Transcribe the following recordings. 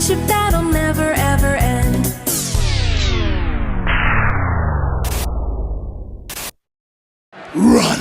friendship that'll never ever end. Run!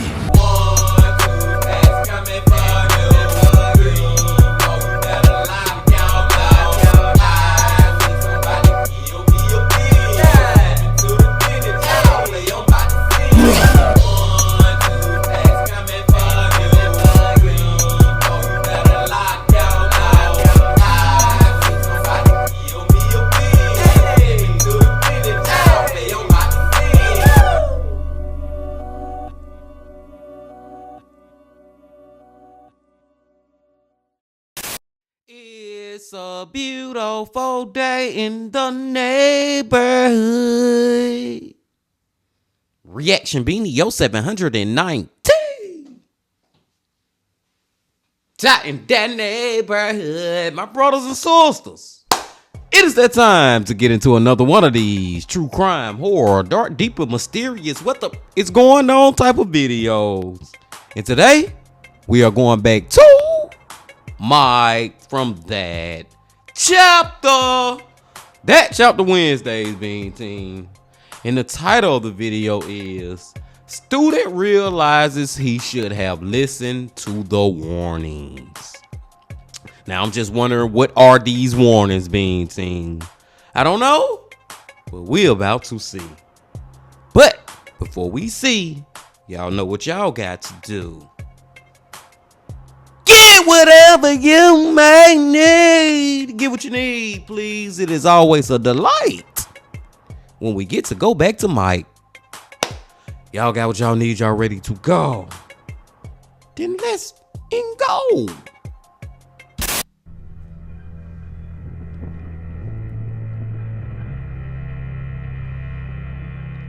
It's a beautiful day in the neighborhood. Reaction Beanie, yo 719. Out in that neighborhood, my brothers and sisters. It is that time to get into another one of these true crime, horror, dark, deeper, mysterious, what the is going on type of videos. And today, we are going back to Mike from that chapter. That chapter Wednesdays, Bean Team. And the title of the video is Student Realizes He Should Have Listened to the Warnings. Now, I'm just wondering, what are these warnings, Bean Team? I don't know, but we're about to see. But before we see, y'all know what y'all got to do. Get whatever you may need. Get what you need, please. It is always a delight when we get to go back to Mike. Y'all got what y'all need. Y'all ready to go? Then let's go.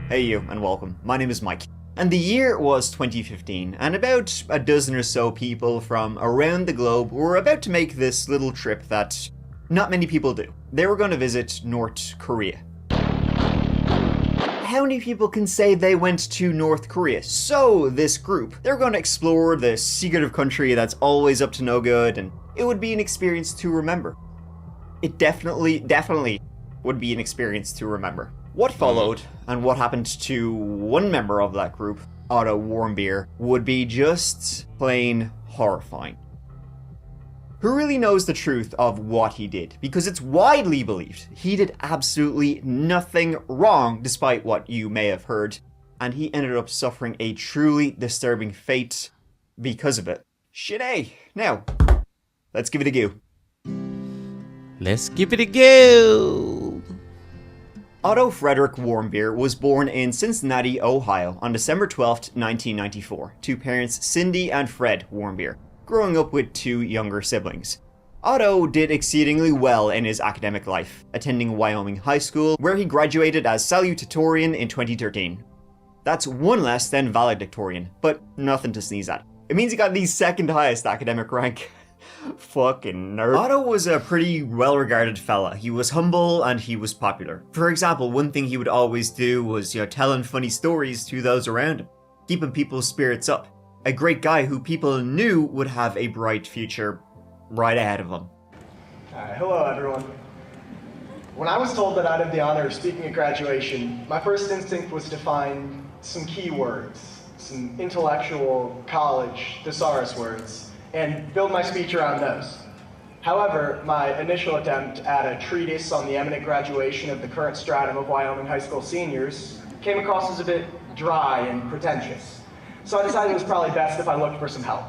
Hey you, and welcome. My name is Mike. And the year was 2015, and about a dozen or so people from around the globe were about to make this little trip that not many people do. They were going to visit North Korea. How many people can say they went to North Korea? So, this group, they're going to explore the secretive country that's always up to no good, and it would be an experience to remember. It definitely would be an experience to remember. What followed, and what happened to one member of that group, Otto Warmbier, would be just plain horrifying. Who really knows the truth of what he did? Because it's widely believed he did absolutely nothing wrong, despite what you may have heard, and he ended up suffering a truly disturbing fate because of it. Shit. Now, let's give it a go. Let's give it a go. Otto Frederick Warmbier was born in Cincinnati, Ohio on December 12, 1994, to parents Cindy and Fred Warmbier, growing up with two younger siblings. Otto did exceedingly well in his academic life, attending Wyoming High School, where he graduated as salutatorian in 2013. That's one less than valedictorian, but nothing to sneeze at. It means he got the second highest academic rank. Fucking nerd. Otto was a pretty well-regarded fella. He was humble and he was popular. For example, one thing he would always do was, telling funny stories to those around him, keeping people's spirits up. A great guy who people knew would have a bright future right ahead of him. Hello everyone. When I was told that I'd have the honor of speaking at graduation, my first instinct was to find some keywords, some intellectual college thesaurus words, and build my speech around those. However, my initial attempt at a treatise on the eminent graduation of the current stratum of Wyoming high school seniors came across as a bit dry and pretentious. So I decided it was probably best if I looked for some help.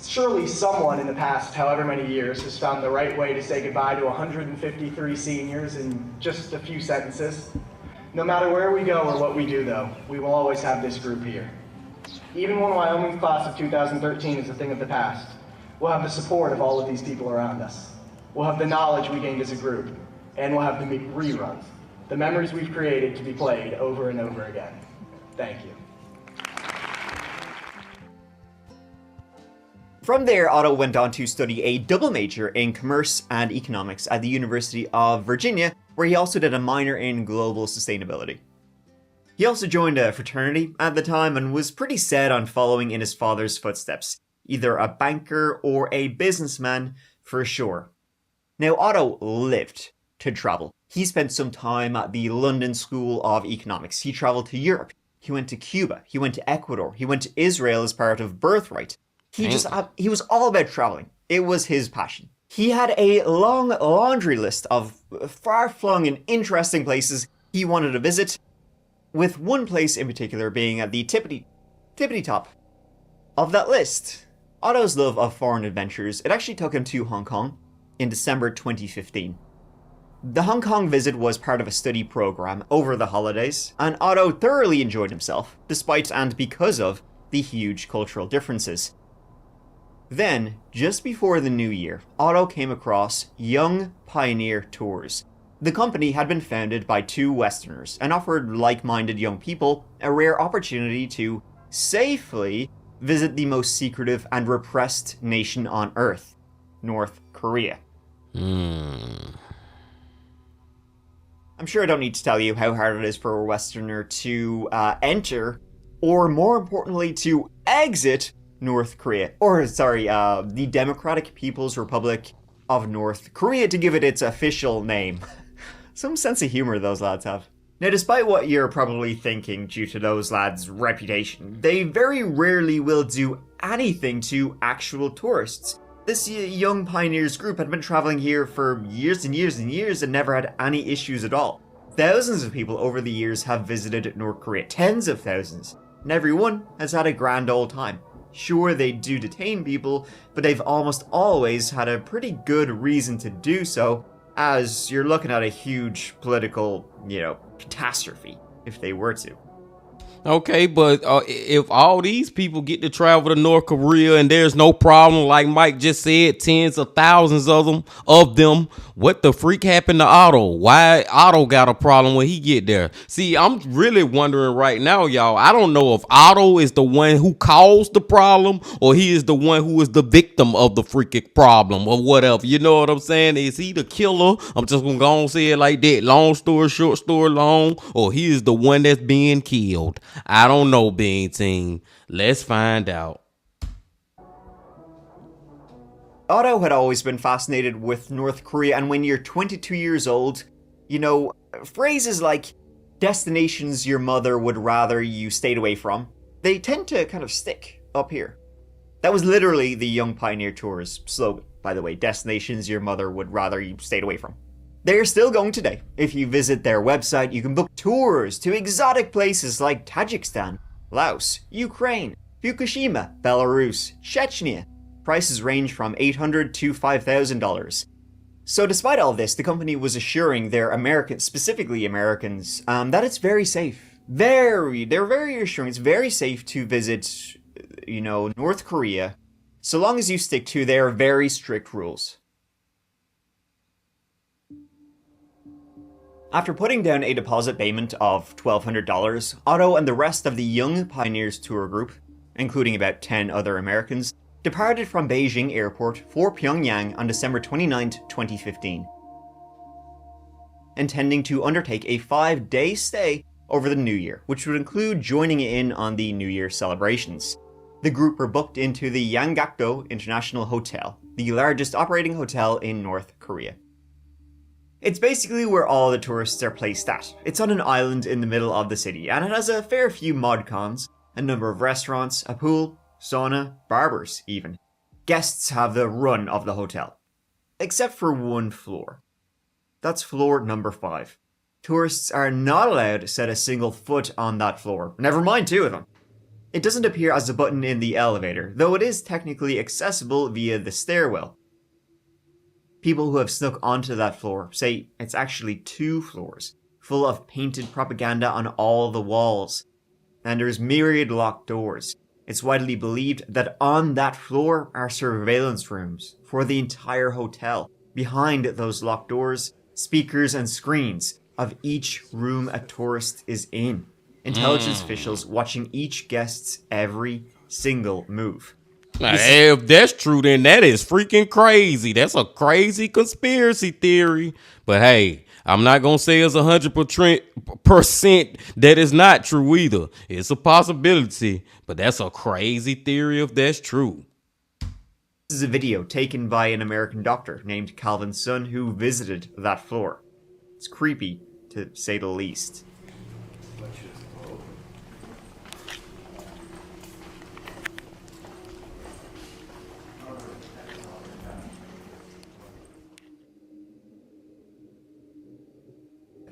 Surely someone in the past however many years has found the right way to say goodbye to 153 seniors in just a few sentences. No matter where we go or what we do though, we will always have this group here. Even when Wyoming's class of 2013 is a thing of the past, we'll have the support of all of these people around us. We'll have the knowledge we gained as a group, and we'll have the reruns, the memories we've created to be played over and over again. Thank you. From there, Otto went on to study a double major in commerce and economics at the University of Virginia, where he also did a minor in global sustainability. He also joined a fraternity at the time and was pretty set on following in his father's footsteps, either a banker or a businessman for sure. Now, Otto lived to travel. He spent some time at the London School of Economics. He traveled to Europe. He went to Cuba. He went to Ecuador. He went to Israel as part of Birthright. He was all about traveling. It was his passion. He had a long laundry list of far-flung and interesting places he wanted to visit, with one place in particular being at the tippity top of that list. Otto's love of foreign adventures, it actually took him to Hong Kong in December 2015. The Hong Kong visit was part of a study program over the holidays, and Otto thoroughly enjoyed himself, despite and because of the huge cultural differences. Then, just before the new year, Otto came across Young Pioneer Tours. The company had been founded by two Westerners and offered like-minded young people a rare opportunity to safely visit the most secretive and repressed nation on Earth, North Korea. I'm sure I don't need to tell you how hard it is for a Westerner to enter, or more importantly, to exit North Korea. The Democratic People's Republic of North Korea, to give it its official name. Some sense of humor those lads have. Now, despite what you're probably thinking due to those lads' reputation, they very rarely will do anything to actual tourists. This Young Pioneers group had been traveling here for years and years and years and never had any issues at all. Thousands of people over the years have visited North Korea, tens of thousands, and everyone has had a grand old time. Sure, they do detain people, but they've almost always had a pretty good reason to do so, as you're looking at a huge political, catastrophe if they were to. Okay, but if all these people get to travel to North Korea and there's no problem, like Mike just said, tens of thousands of them, what the freak happened to Otto? Why Otto got a problem when he get there? See, I'm really wondering right now, y'all. I don't know if Otto is the one who caused the problem or he is the one who is the victim of the freaking problem or whatever. You know what I'm saying? Is he the killer? I'm just gonna go and say it like that. Long story short, story long, or he is the one that's being killed. I don't know, Bean Team. Let's find out. Otto had always been fascinated with North Korea, and when you're 22 years old, phrases like destinations your mother would rather you stayed away from, they tend to kind of stick up here. That was literally the Young Pioneer Tours slogan, by the way, destinations your mother would rather you stayed away from. They are still going today. If you visit their website, you can book tours to exotic places like Tajikistan, Laos, Ukraine, Fukushima, Belarus, Chechnya. Prices range from $800 to $5,000. So despite all this, the company was assuring their specifically Americans, that it's very safe. They're very assuring it's very safe to visit, North Korea, so long as you stick to their very strict rules. After putting down a deposit payment of $1,200, Otto and the rest of the Young Pioneers tour group, including about 10 other Americans, departed from Beijing Airport for Pyongyang on December 29, 2015, intending to undertake a 5-day stay over the New Year, which would include joining in on the New Year celebrations. The group were booked into the Yanggakdo International Hotel, the largest operating hotel in North Korea. It's basically where all the tourists are placed at. It's on an island in the middle of the city, and it has a fair few mod cons, a number of restaurants, a pool, sauna, barbers even. Guests have the run of the hotel. Except for one floor. That's floor number 5. Tourists are not allowed to set a single foot on that floor, never mind 2 of them. It doesn't appear as a button in the elevator, though it is technically accessible via the stairwell. People who have snuck onto that floor say it's actually 2 floors, full of painted propaganda on all the walls. And there's myriad locked doors. It's widely believed that on that floor are surveillance rooms for the entire hotel. Behind those locked doors, speakers and screens of each room a tourist is in. Intelligence officials watching each guest's every single move. Now, if that's true, then that is freaking crazy. That's a crazy conspiracy theory. But hey, I'm not going to say it's 100% that is not true either. It's a possibility, but that's a crazy theory if that's true. This is a video taken by an American doctor named Calvin Sun who visited that floor. It's creepy, to say the least.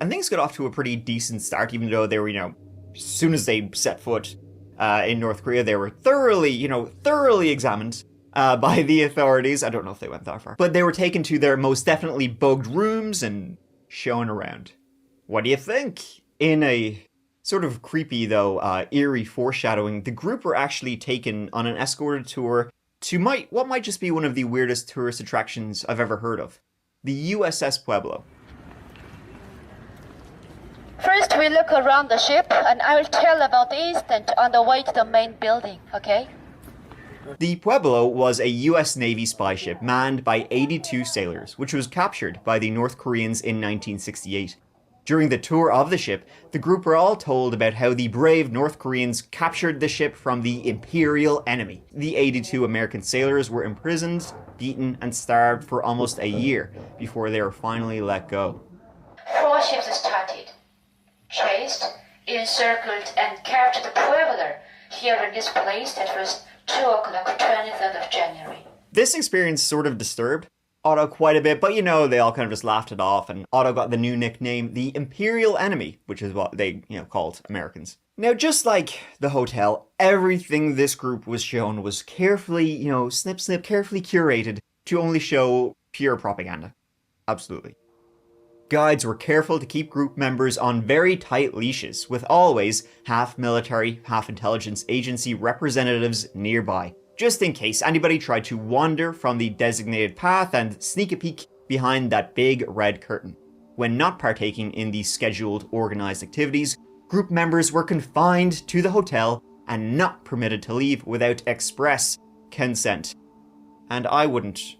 And things got off to a pretty decent start, even though they were, as soon as they set foot in North Korea, they were thoroughly examined by the authorities. I don't know if they went that far. But they were taken to their most definitely bugged rooms and shown around. What do you think? In a sort of creepy, though, eerie foreshadowing, the group were actually taken on an escorted tour to what might just be one of the weirdest tourist attractions I've ever heard of. The USS Pueblo. First, we look around the ship, and I will tell about the incident on the way to the main building, okay? The Pueblo was a US Navy spy ship manned by 82 sailors, which was captured by the North Koreans in 1968. During the tour of the ship, the group were all told about how the brave North Koreans captured the ship from the Imperial enemy. The 82 American sailors were imprisoned, beaten, and starved for almost a year before they were finally let go. 4 ships started. Chased, encircled, and captured the Pueblo here in this place that was 2 o'clock, 23rd of January. This experience sort of disturbed Otto quite a bit, but they all kind of just laughed it off, and Otto got the new nickname, the Imperial Enemy, which is what they, called Americans. Now, just like the hotel, everything this group was shown was carefully, snip, carefully curated to only show pure propaganda. Absolutely. Guides were careful to keep group members on very tight leashes, with always half military, half intelligence agency representatives nearby, just in case anybody tried to wander from the designated path and sneak a peek behind that big red curtain. When not partaking in the scheduled, organized activities, group members were confined to the hotel and not permitted to leave without express consent. And I wouldn't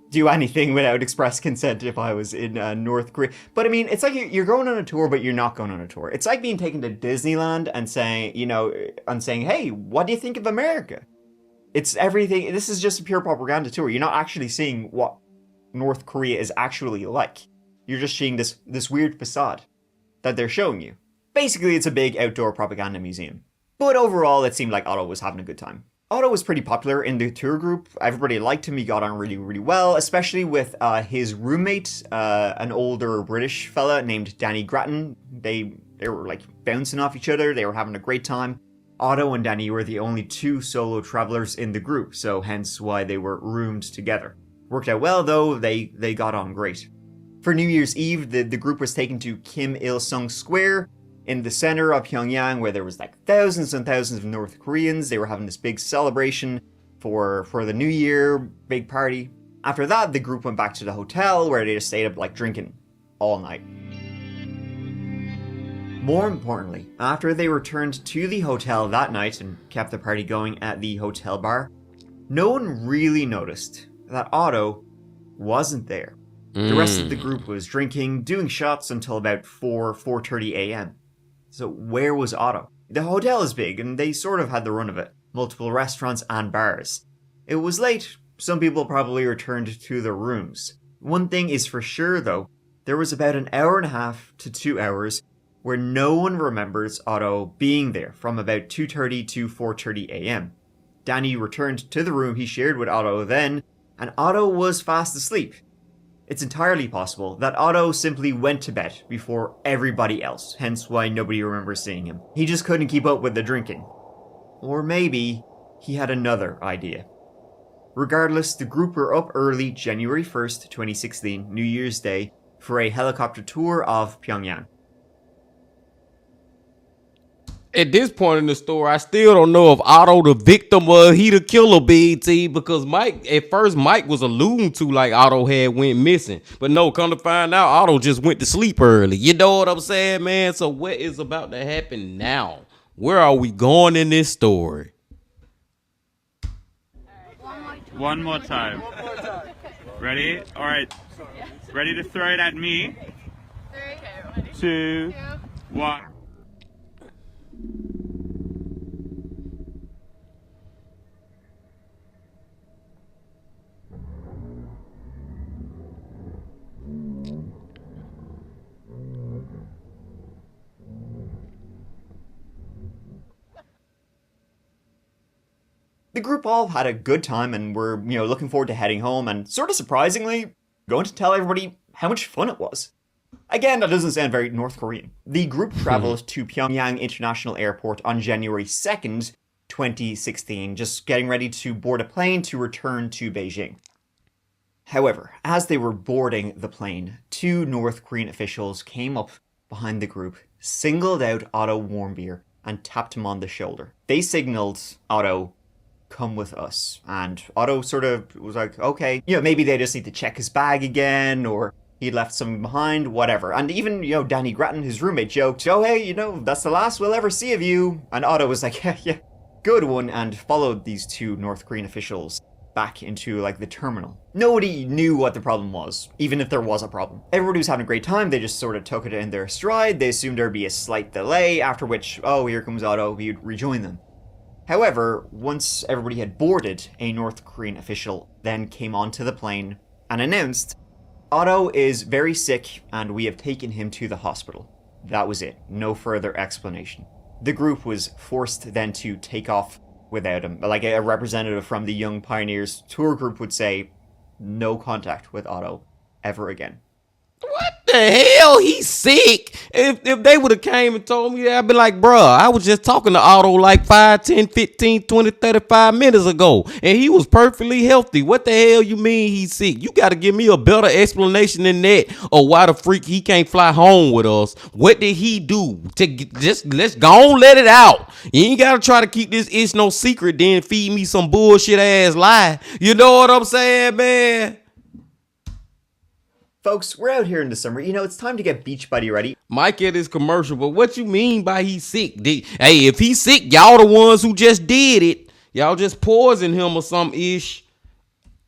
do anything without express consent if I was in North Korea. But I mean, it's like you're going on a tour, but you're not going on a tour. It's like being taken to Disneyland and saying, hey, what do you think of America? It's everything. This is just a pure propaganda tour. You're not actually seeing what North Korea is actually like. You're just seeing this weird facade that they're showing you. Basically, it's a big outdoor propaganda museum. But overall, it seemed like Otto was having a good time. Otto was pretty popular in the tour group. Everybody liked him. He got on really, really well, especially with his roommate, an older British fella named Danny Grattan. They were like bouncing off each other. They were having a great time. Otto and Danny were the only 2 solo travelers in the group, so hence why they were roomed together. Worked out well though, they got on great. For New Year's Eve, the group was taken to Kim Il-sung Square in the center of Pyongyang, where there was like thousands and thousands of North Koreans. They were having this big celebration for the New Year, big party. After that, the group went back to the hotel where they just stayed up like drinking all night. More importantly, after they returned to the hotel that night and kept the party going at the hotel bar, no one really noticed that Otto wasn't there. The rest of the group was drinking, doing shots until about 4:30 a.m. So where was Otto? The hotel is big and they sort of had the run of it. Multiple restaurants and bars. It was late. Some people probably returned to their rooms. One thing is for sure though, there was about an hour and a half to 2 hours where no one remembers Otto being there from about 2:30 to 4:30 a.m. Danny returned to the room he shared with Otto then, and Otto was fast asleep. It's entirely possible that Otto simply went to bed before everybody else, hence why nobody remembers seeing him. He just couldn't keep up with the drinking. Or maybe he had another idea. Regardless, the group were up early January 1st, 2016, New Year's Day, for a helicopter tour of Pyongyang. At this point in the story, I still don't know if Otto the victim or he the killer, BT, because at first Mike was alluding to like Otto had went missing. But no, come to find out, Otto just went to sleep early. You know what I'm saying, man? So what is about to happen now? Where are we going in this story? One more time. Ready? All right. Ready to throw it at me? 2, 1. The group all had a good time and were, looking forward to heading home and, sort of surprisingly, going to tell everybody how much fun it was. Again, that doesn't sound very North Korean. The group traveled to Pyongyang International Airport on January 2nd, 2016, just getting ready to board a plane to return to Beijing. However, as they were boarding the plane, 2 North Korean officials came up behind the group, singled out Otto Warmbier, and tapped him on the shoulder. They signaled Otto, "Come with us." And Otto sort of was like, okay, maybe they just need to check his bag again, or he left something behind, whatever. And even, Danny Grattan, his roommate, joked, "Oh, hey, that's the last we'll ever see of you." And Otto was like, yeah, good one, and followed these 2 North Korean officials back into, the terminal. Nobody knew what the problem was, even if there was a problem. Everybody was having a great time, they just sort of took it in their stride, they assumed there'd be a slight delay, after which, oh, here comes Otto, he'd rejoin them. However, once everybody had boarded, a North Korean official then came onto the plane and announced, "Otto is very sick and we have taken him to the hospital." That was it, no further explanation. The group was forced then to take off without him. Like a representative from the Young Pioneers tour group would say, no contact with Otto ever again. What the hell? He's sick. If they would have came and told me that, I'd be like, bruh, I was just talking to Otto like 5, 10, 15, 20, 35 minutes ago, and he was perfectly healthy. What the hell you mean he's sick? You got to give me a better explanation than that, or why the freak he can't fly home with us. What did he do? Let's go on, let it out. You ain't got to try to keep this itch no secret, then feed me some bullshit ass lie. You know what I'm saying, man? Folks, we're out here in the summer. It's time to get Beach Buddy ready. Mike at his commercial, but what you mean by he's sick? Hey, if he's sick, y'all the ones who just did it. Y'all just poisoned him or some ish.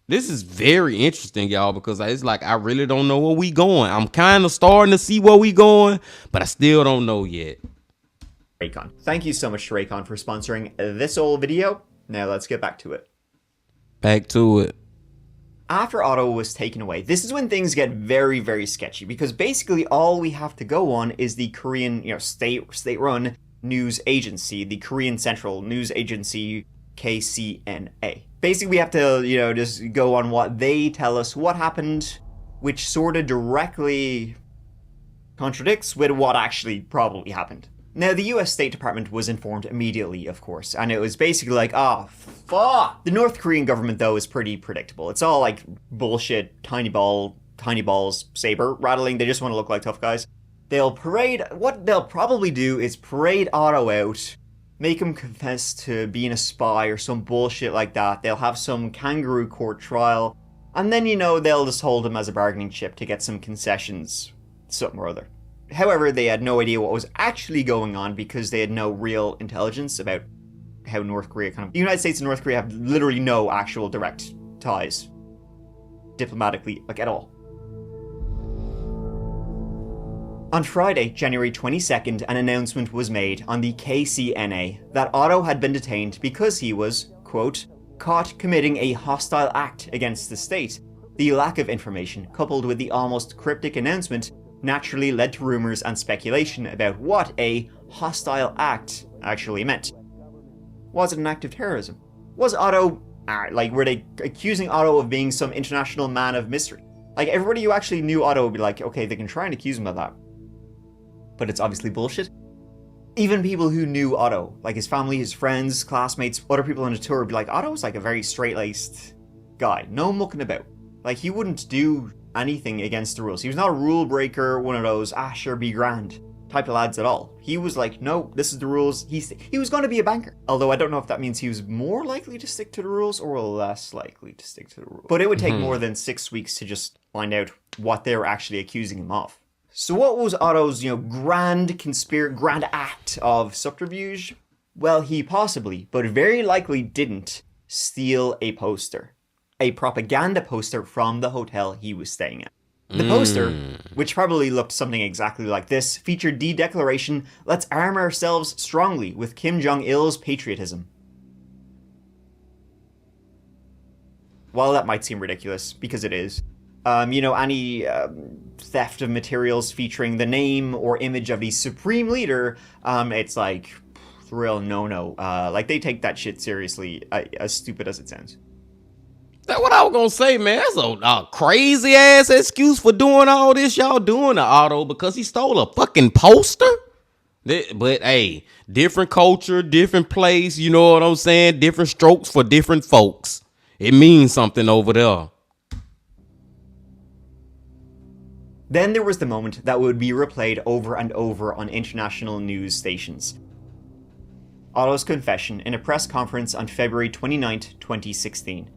This is very interesting, y'all, because it's like I really don't know where we going. I'm kind of starting to see where we going, but I still don't know yet. Raycon. Thank you so much to Raycon for sponsoring this old video. Now let's get back to it. Back to it. After Otto was taken away, this is when things get very, very sketchy, because basically all we have to go on is the Korean, state-run news agency, the Korean Central News Agency, KCNA. Basically, we have to, just go on what they tell us what happened, which sort of directly contradicts with what actually probably happened. Now, the US State Department was informed immediately, of course, and it was basically like, fuck! The North Korean government, though, is pretty predictable. It's all like bullshit, tiny balls, saber rattling. They just want to look like tough guys. What they'll probably do is parade Otto out, make him confess to being a spy or some bullshit like that. They'll have some kangaroo court trial, and then, they'll just hold him as a bargaining chip to get some concessions, something or other. However, they had no idea what was actually going on because they had no real intelligence about how North Korea the United States and North Korea have literally no actual direct ties diplomatically, at all. On Friday, January 22nd, an announcement was made on the KCNA that Otto had been detained because he was, quote, caught committing a hostile act against the state. The lack of information, coupled with the almost cryptic announcement, naturally led to rumors and speculation about what a hostile act actually meant. Was it an act of terrorism? Was Otto, were they accusing Otto of being some international man of mystery? Everybody who actually knew Otto would be like, okay, they can try and accuse him of that. But it's obviously bullshit. Even people who knew Otto, his family, his friends, classmates, other people on the tour would be like, Otto's a very straight-laced guy, no mucking about. He wouldn't do anything against the rules. He was not a rule breaker, one of those, sure, be grand type of lads at all. He was like, no, this is the rules. He was going to be a banker. Although I don't know if that means he was more likely to stick to the rules or less likely to stick to the rules. But it would take more than 6 weeks to just find out what they were actually accusing him of. So what was Otto's, grand act of subterfuge? Well, he possibly, but very likely didn't, steal a poster. A propaganda poster from the hotel he was staying at. The poster, which probably looked something exactly like this, featured the declaration, "Let's arm ourselves strongly with Kim Jong-il's patriotism." While that might seem ridiculous, because it is, any theft of materials featuring the name or image of the supreme leader, it's real no-no. Like, they take that shit seriously, as stupid as it sounds. That's what I was gonna say, man. That's a crazy ass excuse for doing all this y'all doing to Otto because he stole a fucking poster. But hey, different culture, different place, you know what I'm saying? Different strokes for different folks. It means something over there. Then there was the moment that would be replayed over and over on international news stations. Otto's confession in a press conference on February 29, 2016.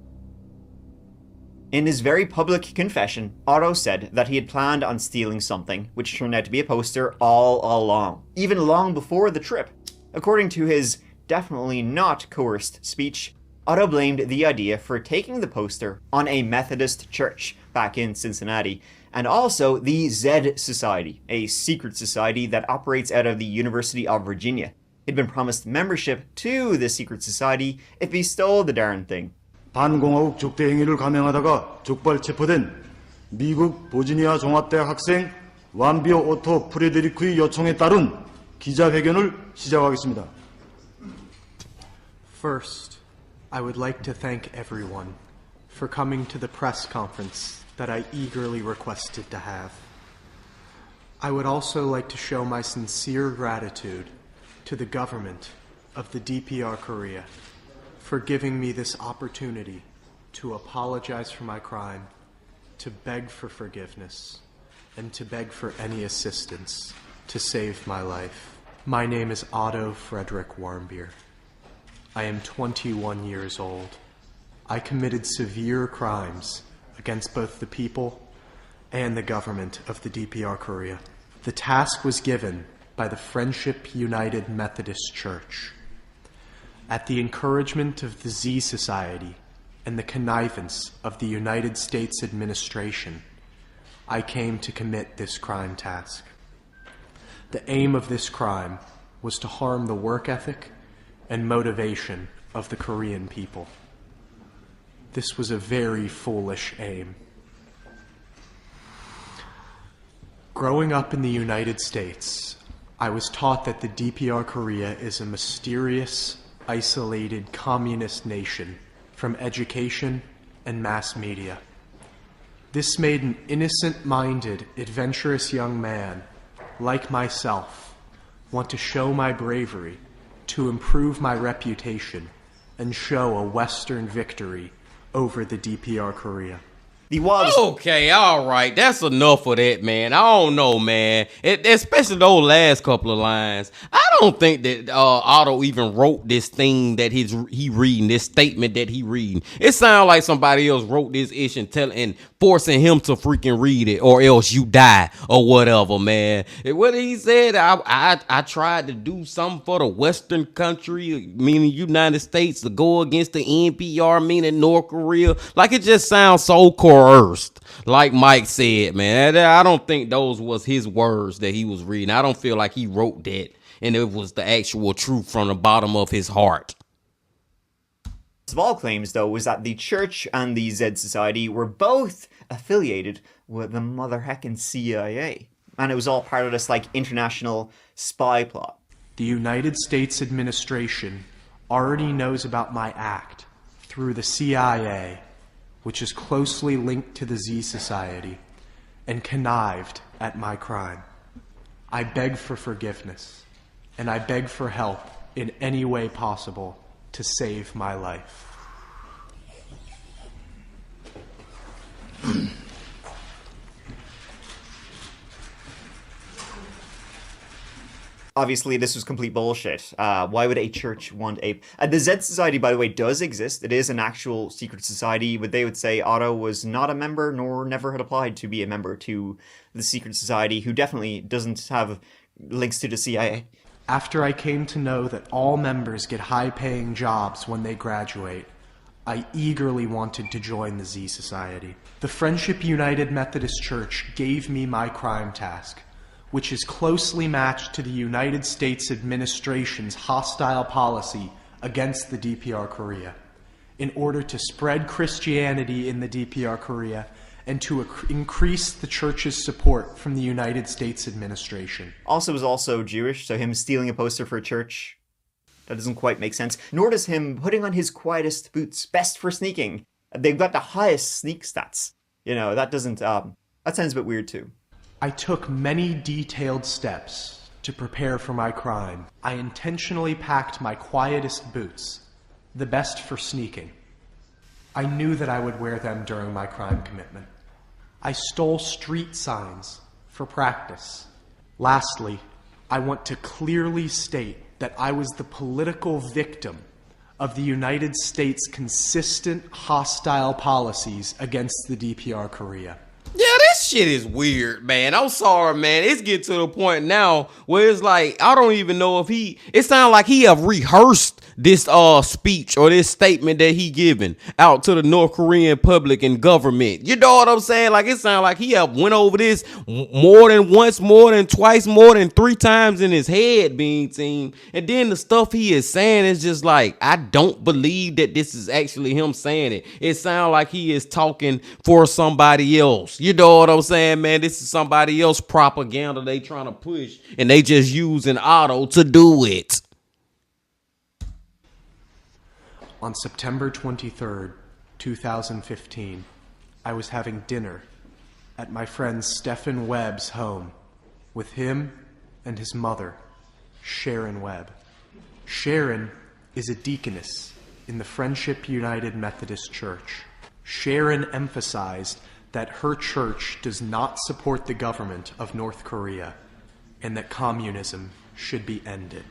In his very public confession, Otto said that he had planned on stealing something, which turned out to be a poster all along, even long before the trip. According to his definitely not coerced speech, Otto blamed the idea for taking the poster on a Methodist church back in Cincinnati, and also the Z Society, a secret society that operates out of the University of Virginia. He'd been promised membership to the secret society if he stole the darn thing. 반공화국 족대 행위를 감행하다가 족발 체포된 미국 버지니아 종합대학 학생 완비오 오토 프레데리크의 요청에 따른 기자회견을 시작하겠습니다. First, I would like to thank everyone for coming to the press conference that I eagerly requested to have. I would also like to show my sincere gratitude to the government of the DPR Korea for giving me this opportunity to apologize for my crime, to beg for forgiveness, and to beg for any assistance to save my life. My name is Otto Frederick Warmbier. I am 21 years old. I committed severe crimes against both the people and the government of the DPR Korea. The task was given by the Friendship United Methodist Church. At the encouragement of the Z Society and the connivance of the United States administration, I came to commit this crime task. The aim of this crime was to harm the work ethic and motivation of the Korean people. This was a very foolish aim. Growing up in the United States, I was taught that the DPR Korea is a mysterious, isolated communist nation from education and mass media. This made an innocent-minded, adventurous young man, like myself, want to show my bravery, to improve my reputation, and show a Western victory over the DPR Korea. The wildest... Okay, all right. That's enough of that, man. I don't know, man. Especially those last couple of lines. I don't think that Otto even wrote this thing that he reading, this statement that he reading. It sounds like somebody else wrote this ish and forcing him to freaking read it, or else you die, or whatever, man. What he said, I tried to do something for the Western country, meaning United States, to go against the NPR, meaning North Korea. Like, it just sounds so coerced. Like Mike said, man, I don't think those was his words that he was reading. I don't feel like he wrote that and it was the actual truth from the bottom of his heart. Of all claims, though, was that the church and the Z Society were both affiliated with the mother heckin' CIA. And it was all part of this, like, international spy plot. The United States administration already knows about my act through the CIA, which is closely linked to the Z Society, and connived at my crime. I beg for forgiveness, and I beg for help in any way possible to save my life. Obviously, this was complete bullshit. Why would a church want a... the Z Society, by the way, does exist. It is an actual secret society, but they would say Otto was not a member, nor never had applied to be a member to the secret society, who definitely doesn't have links to the CIA. After I came to know that all members get high-paying jobs when they graduate, I eagerly wanted to join the Z Society. The Friendship United Methodist Church gave me my crime task, which is closely matched to the United States administration's hostile policy against the DPR Korea, in order to spread Christianity in the DPR Korea and to increase the church's support from the United States administration. Also was also Jewish, so him stealing a poster for a church. That doesn't quite make sense. Nor does him putting on his quietest boots, best for sneaking. They've got the highest sneak stats. You know, that doesn't, that sounds a bit weird too. I took many detailed steps to prepare for my crime. I intentionally packed my quietest boots, the best for sneaking. I knew that I would wear them during my crime commitment. I stole street signs for practice. Lastly, I want to clearly state that I was the political victim of the United States' consistent hostile policies against the DPR Korea. Yeah, this shit is weird, man. I'm sorry, man. It's getting to the point now where it's like, I don't even know if it sounds like he have rehearsed this speech or this statement that he given out to the North Korean public and government. You know what I'm saying? Like, it sounds like he have went over this more than once, more than twice, more than 3 times in his head, being team. And then the stuff he is saying is just like, I don't believe that this is actually him saying it. It sounds like he is talking for somebody else. You know what I'm saying, man? This is somebody else propaganda they trying to push, and they just using Otto to do it. On September 23rd, 2015, I was having dinner at my friend Stephen Webb's home with him and his mother, Sharon Webb. Sharon is a deaconess in the Friendship United Methodist Church. Sharon emphasized that her church does not support the government of North Korea and that communism should be ended.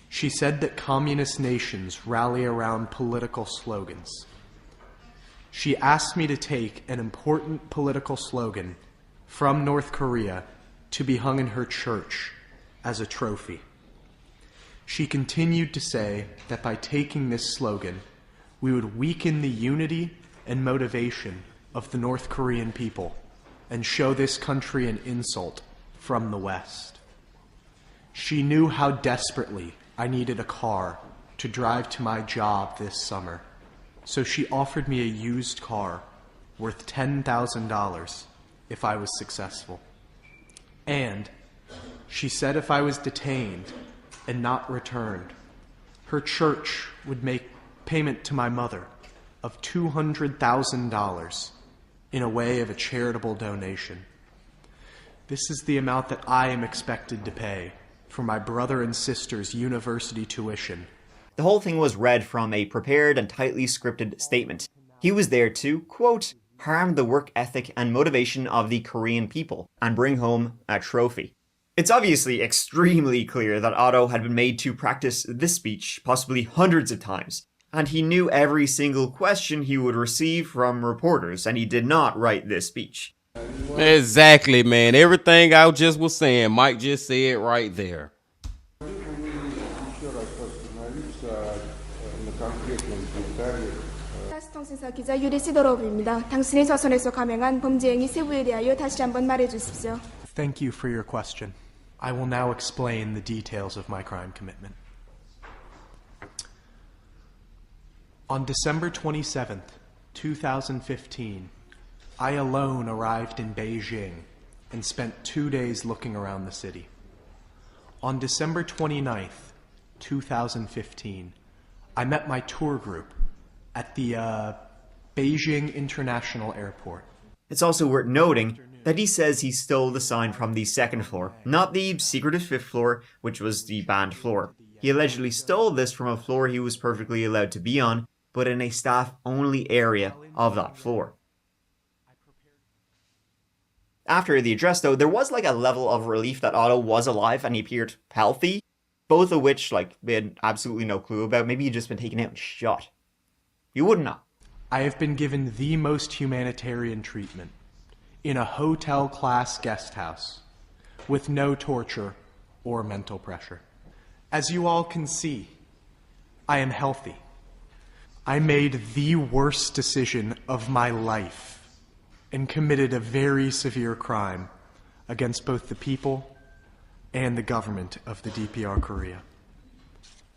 She said that communist nations rally around political slogans. She asked me to take an important political slogan from North Korea to be hung in her church as a trophy. She continued to say that by taking this slogan, we would weaken the unity and motivation of the North Korean people and show this country an insult from the West. She knew how desperately I needed a car to drive to my job this summer, so she offered me a used car worth $10,000 if I was successful. And she said if I was detained and not returned, her church would make payment to my mother of $200,000 in a way of a charitable donation. This is the amount that I am expected to pay for my brother and sister's university tuition. The whole thing was read from a prepared and tightly scripted statement. He was there to, quote, harm the work ethic and motivation of the Korean people and bring home a trophy. It's obviously extremely clear that Otto had been made to practice this speech possibly hundreds of times, and he knew every single question he would receive from reporters, and he did not write this speech. Exactly, man. Everything I just was saying, Mike just said right there. 타스통신사 기자 유리 시도로브입니다. 당신이 조선에서 감행한 범죄 행위 세부에 대하여 다시 한번 말해 주십시오. Thank you for your question. I will now explain the details of my crime commitment. On December 27th, 2015, I alone arrived in Beijing and spent 2 days looking around the city. On December 29th, 2015, I met my tour group at the Beijing International Airport. It's also worth noting that he says he stole the sign from the 2nd floor, not the secretive 5th floor, which was the banned floor. He allegedly stole this from a floor he was perfectly allowed to be on, but in a staff-only area of that floor. After the address, though, there was like a level of relief that Otto was alive and he appeared healthy, both of which, like, they had absolutely no clue about. Maybe he'd just been taken out and shot. You wouldn't know. I have been given the most humanitarian treatment in a hotel-class guest house with no torture or mental pressure. As you all can see, I am healthy. I made the worst decision of my life and committed a very severe crime against both the people and the government of the DPR Korea.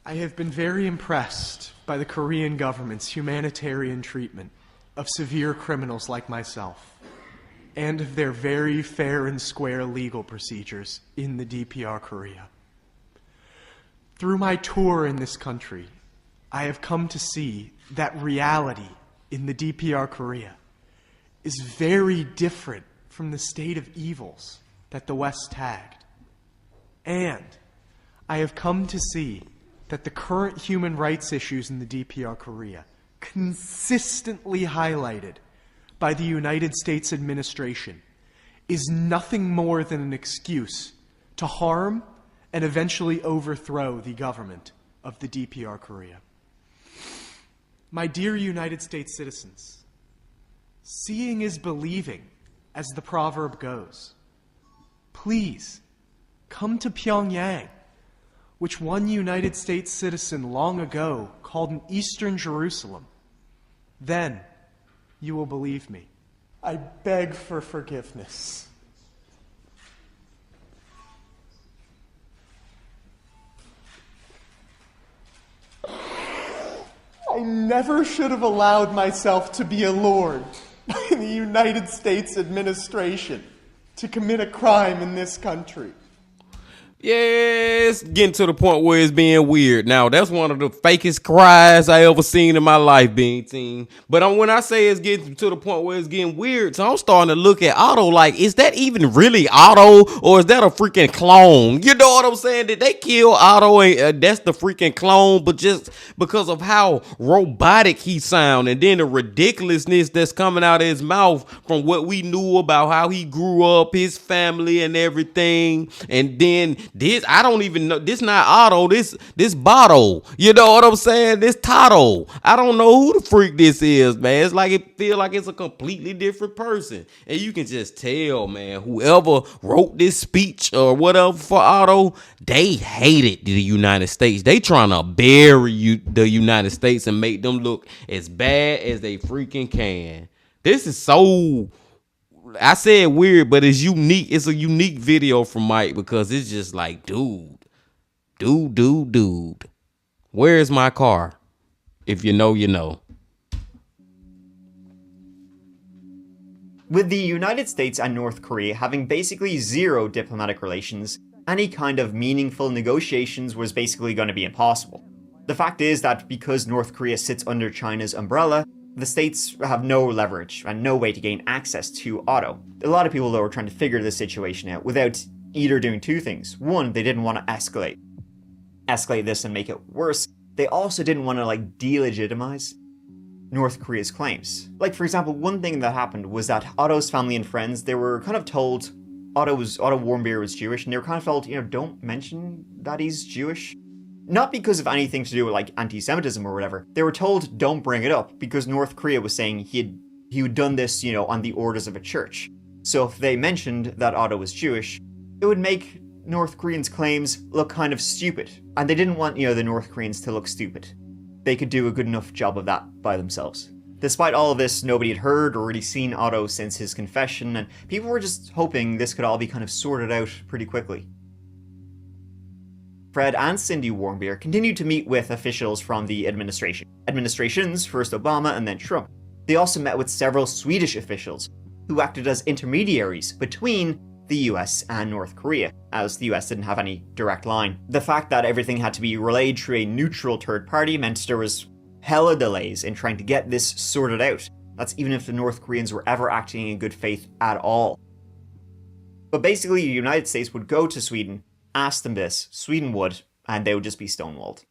I have been very impressed by the Korean government's humanitarian treatment of severe criminals like myself and of their very fair and square legal procedures in the DPR Korea. Through my tour in this country, I have come to see that reality in the DPR Korea is very different from the state of evils that the West tagged. And I have come to see that the current human rights issues in the DPR Korea, consistently highlighted by the United States administration, is nothing more than an excuse to harm and eventually overthrow the government of the DPR Korea. My dear United States citizens, seeing is believing, as the proverb goes. Please, come to Pyongyang, which one United States citizen long ago called an Eastern Jerusalem. Then you will believe me. I beg for forgiveness. I never should have allowed myself to be allured by the United States administration to commit a crime in this country. Yeah, it's getting to the point where it's being weird. Now, that's one of the fakest cries I ever seen in my life, being team. But when I say it's getting to the point where it's getting weird, so I'm starting to look at Otto like, is that even really Otto, or is that a freaking clone? You know what I'm saying? Did they kill Otto and that's the freaking clone, but just because of how robotic he sound, and then the ridiculousness that's coming out of his mouth from what we knew about how he grew up, his family and everything, and then this, I don't even know, this not Otto, this Botto, you know what I'm saying? This Toto. I don't know who the freak this is, man. It's like, it feel like it's a completely different person. And you can just tell, man, whoever wrote this speech or whatever for Otto, they hated the United States. They trying to bury the United States and make them look as bad as they freaking can. This is so, I said weird, but it's unique. It's a unique video from Mike because it's just like, dude. Where's my car? If you know, you know. With the United States and North Korea having basically zero diplomatic relations, any kind of meaningful negotiations was basically going to be impossible. The fact is that because North Korea sits under China's umbrella, the states have no leverage and no way to gain access to Otto. A lot of people, though, are trying to figure this situation out without either doing two things. One, they didn't want to escalate this and make it worse. They also didn't want to, delegitimize North Korea's claims. For example, one thing that happened was that Otto's family and friends, they were kind of told Otto Warmbier was Jewish, and they were kind of told, don't mention that he's Jewish. Not because of anything to do with anti-Semitism or whatever. They were told don't bring it up because North Korea was saying he had done this, on the orders of a church. So if they mentioned that Otto was Jewish, it would make North Koreans' claims look kind of stupid. And they didn't want, the North Koreans to look stupid. They could do a good enough job of that by themselves. Despite all of this, nobody had heard or really seen Otto since his confession, and people were just hoping this could all be kind of sorted out pretty quickly. Fred and Cindy Warmbier continued to meet with officials from the administrations, first Obama and then Trump. They also met with several Swedish officials who acted as intermediaries between the US and North Korea, as the US didn't have any direct line. The fact that everything had to be relayed through a neutral third party meant there was hella delays in trying to get this sorted out. That's even if the North Koreans were ever acting in good faith at all. But basically, the United States would go to Sweden, ask them this, Sweden would, and they would just be stonewalled.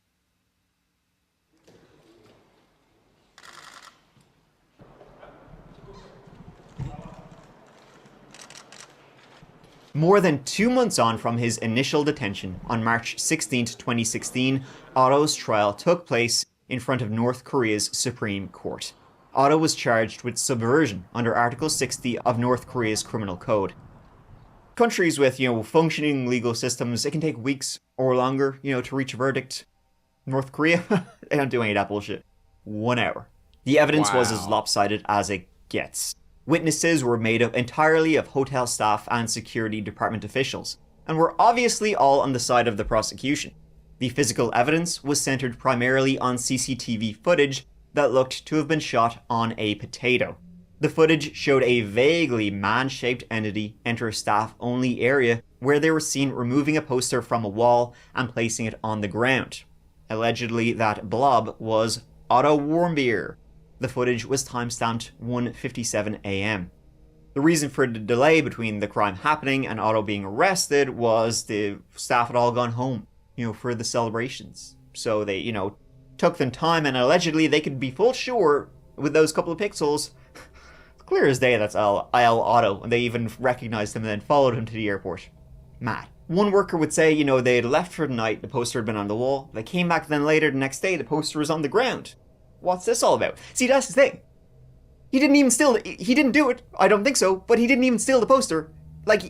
More than 2 months on from his initial detention, on March 16, 2016, Otto's trial took place in front of North Korea's Supreme Court. Otto was charged with subversion under Article 60 of North Korea's Criminal Code. Countries with, functioning legal systems, it can take weeks or longer, to reach a verdict. North Korea, they don't do any of that bullshit. 1 hour. The evidence was as lopsided as it gets. Witnesses were made up entirely of hotel staff and security department officials, and were obviously all on the side of the prosecution. The physical evidence was centered primarily on CCTV footage that looked to have been shot on a potato. The footage showed a vaguely man-shaped entity enter a staff-only area where they were seen removing a poster from a wall and placing it on the ground. Allegedly, that blob was Otto Warmbier. The footage was timestamped 1:57 a.m. The reason for the delay between the crime happening and Otto being arrested was the staff had all gone home, for the celebrations. So they, took them time, and allegedly they could be full sure with those couple of pixels, clear as day, that's Al Otto, and they even recognized him and then followed him to the airport. Mad. One worker would say, they had left for the night, the poster had been on the wall, they came back then later the next day, the poster was on the ground. What's this all about? See, that's the thing. He didn't do it, I don't think so, but he didn't even steal the poster. What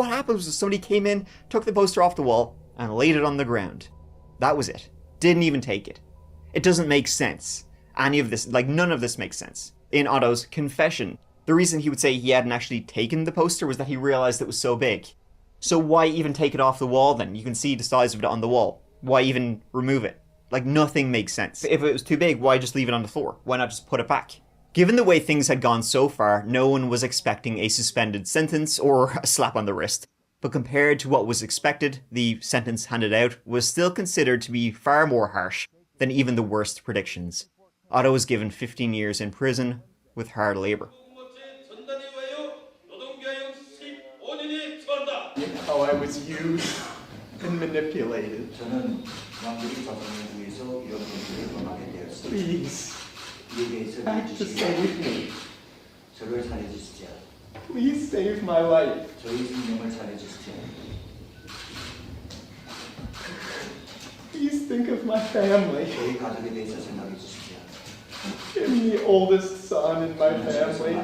happened was somebody came in, took the poster off the wall, and laid it on the ground. That was it. Didn't even take it. It doesn't make sense. Any of this, none of this makes sense. In Otto's confession, the reason he would say he hadn't actually taken the poster was that he realized it was so big. So why even take it off the wall then? You can see the size of it on the wall. Why even remove it? Nothing makes sense. If it was too big, why just leave it on the floor? Why not just put it back? Given the way things had gone so far, no one was expecting a suspended sentence or a slap on the wrist. But compared to what was expected, the sentence handed out was still considered to be far more harsh than even the worst predictions. Otto was given 15 years in prison with hard labor. How I was used and manipulated. Please, act to save me. Please save my life. Please think of my family. I'm the oldest son in my family.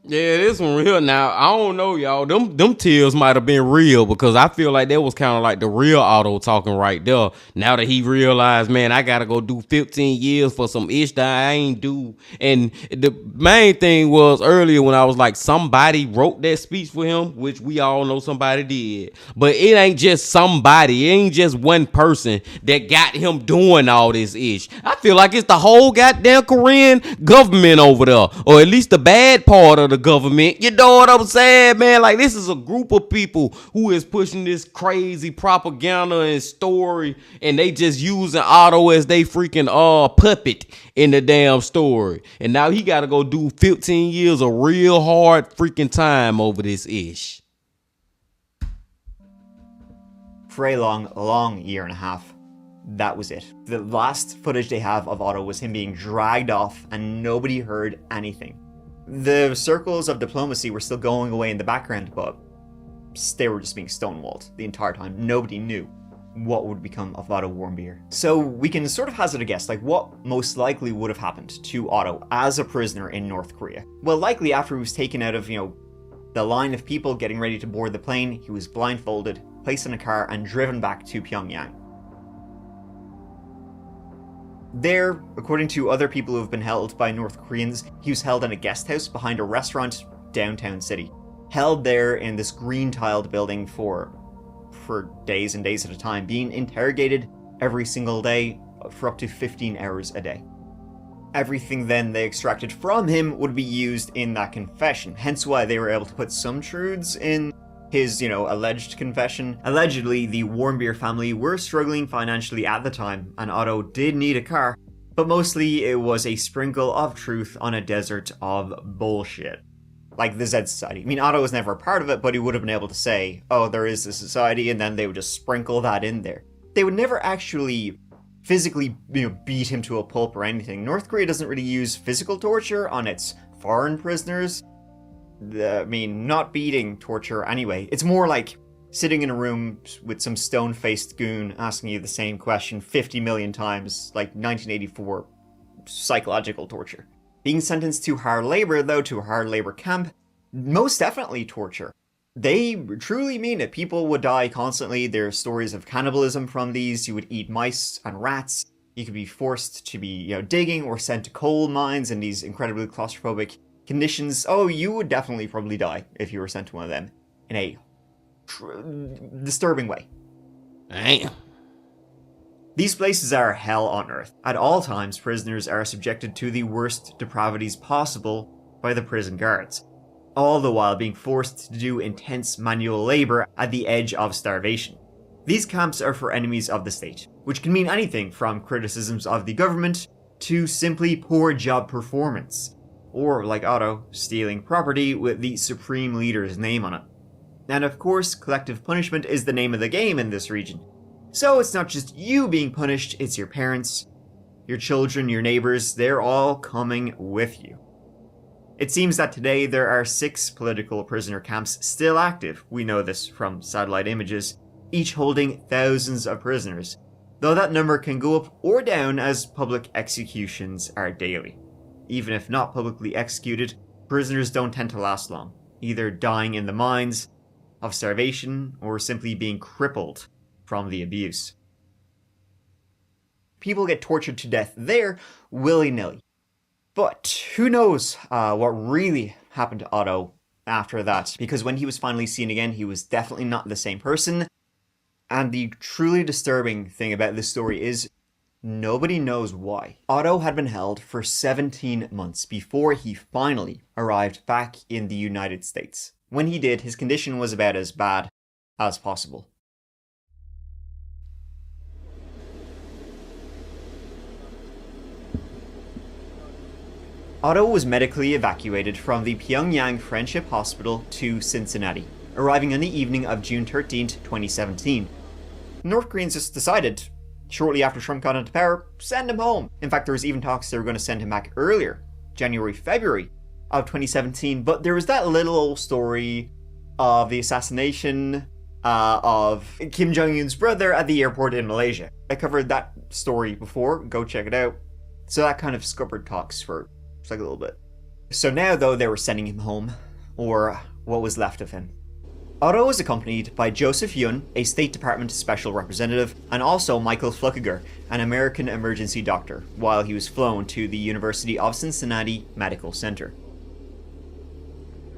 Yeah, this one real. Now, I don't know, y'all. Them tears might have been real, because I feel like that was kind of like the real Otto talking right there. Now that he realized, man, I gotta go do 15 years for some ish that I ain't do. And the main thing was earlier when I was like, somebody wrote that speech for him, which we all know somebody did. But it ain't just somebody. It ain't just one person that got him doing all this ish. I feel like it's the whole goddamn Korean government over there, or at least the bad part of the government. You know what I'm saying, man? This is a group of people who is pushing this crazy propaganda and story, and they just using Otto as they freaking puppet in the damn story. And now he gotta go do 15 years of real hard freaking time over this ish. For a long year and a half, that was it. The last footage they have of Otto was him being dragged off, and nobody heard anything. The circles of diplomacy were still going away in the background, but they were just being stonewalled the entire time. Nobody knew what would become of Otto Warmbier. So we can sort of hazard a guess, what most likely would have happened to Otto as a prisoner in North Korea. Well, likely after he was taken out of, the line of people getting ready to board the plane, he was blindfolded, placed in a car, and driven back to Pyongyang. There, according to other people who have been held by North Koreans, he was held in a guest house behind a restaurant downtown city. Held there in this green-tiled building for days and days at a time, being interrogated every single day for up to 15 hours a day. Everything then they extracted from him would be used in that confession, hence why they were able to put some truths in his, alleged confession. Allegedly, the Warmbier family were struggling financially at the time, and Otto did need a car, but mostly it was a sprinkle of truth on a desert of bullshit. Like the Z Society. I mean, Otto was never a part of it, but he would have been able to say, oh, there is a society, and then they would just sprinkle that in there. They would never actually physically, beat him to a pulp or anything. North Korea doesn't really use physical torture on its foreign prisoners. Not beating torture anyway. It's more like sitting in a room with some stone-faced goon asking you the same question 50 million times, like 1984 psychological torture. Being sentenced to hard labor, though, to a hard labor camp, most definitely torture. They truly mean it. People would die constantly. There are stories of cannibalism from these. You would eat mice and rats. You could be forced to be, digging or sent to coal mines in these incredibly claustrophobic conditions. Oh, you would definitely probably die if you were sent to one of them in a disturbing way. Damn. These places are hell on earth. At all times, prisoners are subjected to the worst depravities possible by the prison guards. all the while being forced to do intense manual labor at the edge of starvation. These camps are for enemies of the state, which can mean anything from criticisms of the government to simply poor job performance, or, like Otto, stealing property with the supreme leader's name on it. And of course, collective punishment is the name of the game in this region. So it's not just you being punished, it's your parents, your children, your neighbors, they're all coming with you. It seems that today there are 6 political prisoner camps still active, we know this from satellite images, each holding thousands of prisoners, though that number can go up or down as public executions are daily. Even if not publicly executed, prisoners don't tend to last long, either dying in the mines, of starvation, or simply being crippled from the abuse. People get tortured to death there, willy-nilly. But who knows what really happened to Otto after that, because when he was finally seen again, he was definitely not the same person. And the truly disturbing thing about this story is nobody knows why. Otto had been held for 17 months before he finally arrived back in the United States. When he did, his condition was about as bad as possible. Otto was medically evacuated from the Pyongyang Friendship Hospital to Cincinnati, arriving on the evening of June 13, 2017. North Koreans just decided, shortly after Trump got into power, send him home. In fact, there was even talks they were going to send him back earlier, January, February of 2017, but there was that little old story of the assassination of Kim Jong-un's brother at the airport in Malaysia. I covered that story before, go check it out. So that kind of scuppered talks for just like a little bit. So now though, they were sending him home, or what was left of him. Otto was accompanied by Joseph Yun, a State Department special representative, and also Michael Flukiger, an American emergency doctor, while he was flown to the University of Cincinnati Medical Center.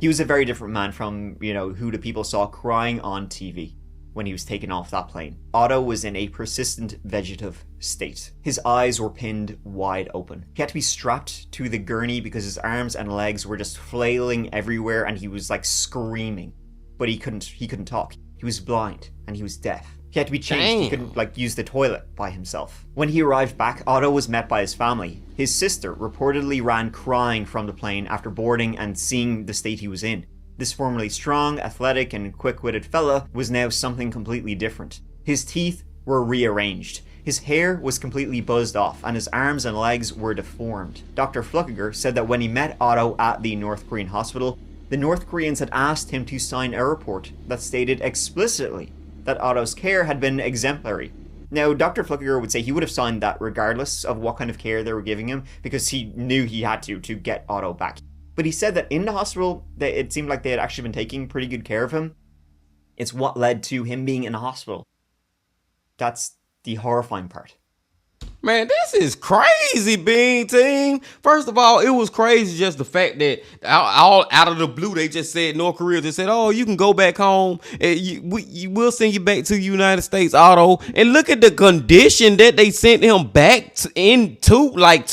He was a very different man from, who the people saw crying on TV when he was taken off that plane. Otto was in a persistent vegetative state. His eyes were pinned wide open. He had to be strapped to the gurney because his arms and legs were just flailing everywhere and he was like screaming. But he couldn't talk. He was blind and he was deaf. He had to be changed. Damn. He couldn't use the toilet by himself. When he arrived back, Otto was met by his family. His sister reportedly ran crying from the plane after boarding and seeing the state he was in. This formerly strong, athletic, and quick-witted fella was now something completely different. His teeth were rearranged. His hair was completely buzzed off, and his arms and legs were deformed. Dr. Flukiger said that when he met Otto at the North Korean hospital, the North Koreans had asked him to sign a report that stated explicitly that Otto's care had been exemplary. Now, Dr. Flukiger would say he would have signed that regardless of what kind of care they were giving him, because he knew he had to get Otto back. But he said that in the hospital, it seemed like they had actually been taking pretty good care of him. It's what led to him being in the hospital. That's the horrifying part. Man, this is crazy, Bean Team. First of all, it was crazy just the fact that all out of the blue, they just said, North Korea just said, oh, you can go back home. We'll send you back to the United States, Otto. And look at the condition that they sent him back into. Like,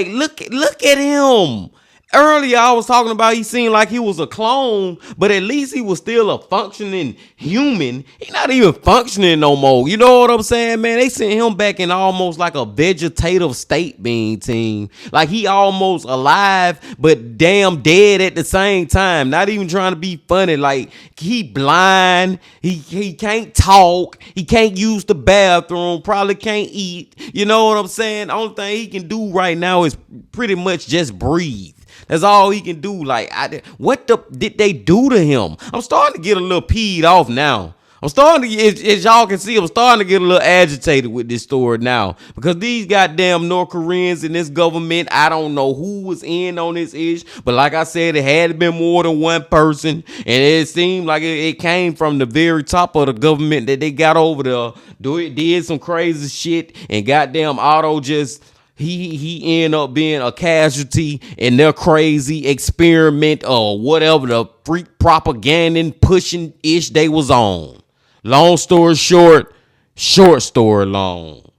look at him. Earlier, I was talking about he seemed like he was a clone, but at least he was still a functioning human. He's not even functioning no more. You know what I'm saying, man? They sent him back in almost like a vegetative state, Bean Team. Like he almost alive, but damn dead at the same time. Not even trying to be funny. Like he blind. He can't talk. He can't use the bathroom. Probably can't eat. You know what I'm saying? The only thing he can do right now is pretty much just breathe. That's all he can do. Like, what did they do to him? I'm starting to get a little peed off now. I'm starting to, as y'all can see, I'm starting to get a little agitated with this story now. Because these goddamn North Koreans and this government, I don't know who was in on this ish. But like I said, it had to be more than one person. And it seemed like it came from the very top of the government that they got over there. Did some crazy shit. And goddamn Otto just... He ended up being a casualty in their crazy experiment or whatever the freak propaganda pushing ish they was on. Long story short, short story long.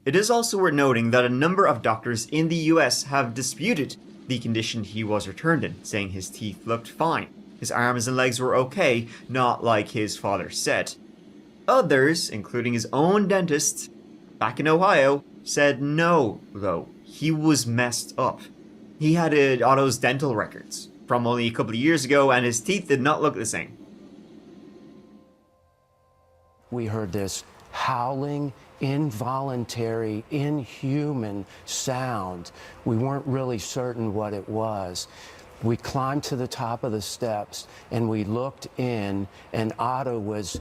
It is also worth noting that a number of doctors in the US have disputed the condition he was returned in, saying his teeth looked fine. His arms and legs were okay, not like his father said. Others, including his own dentist back in Ohio, said no, though. He was messed up. He had Otto's dental records from only a couple of years ago, and his teeth did not look the same. We heard this howling, involuntary, inhuman sound. We weren't really certain what it was. We climbed to the top of the steps and we looked in, and Otto was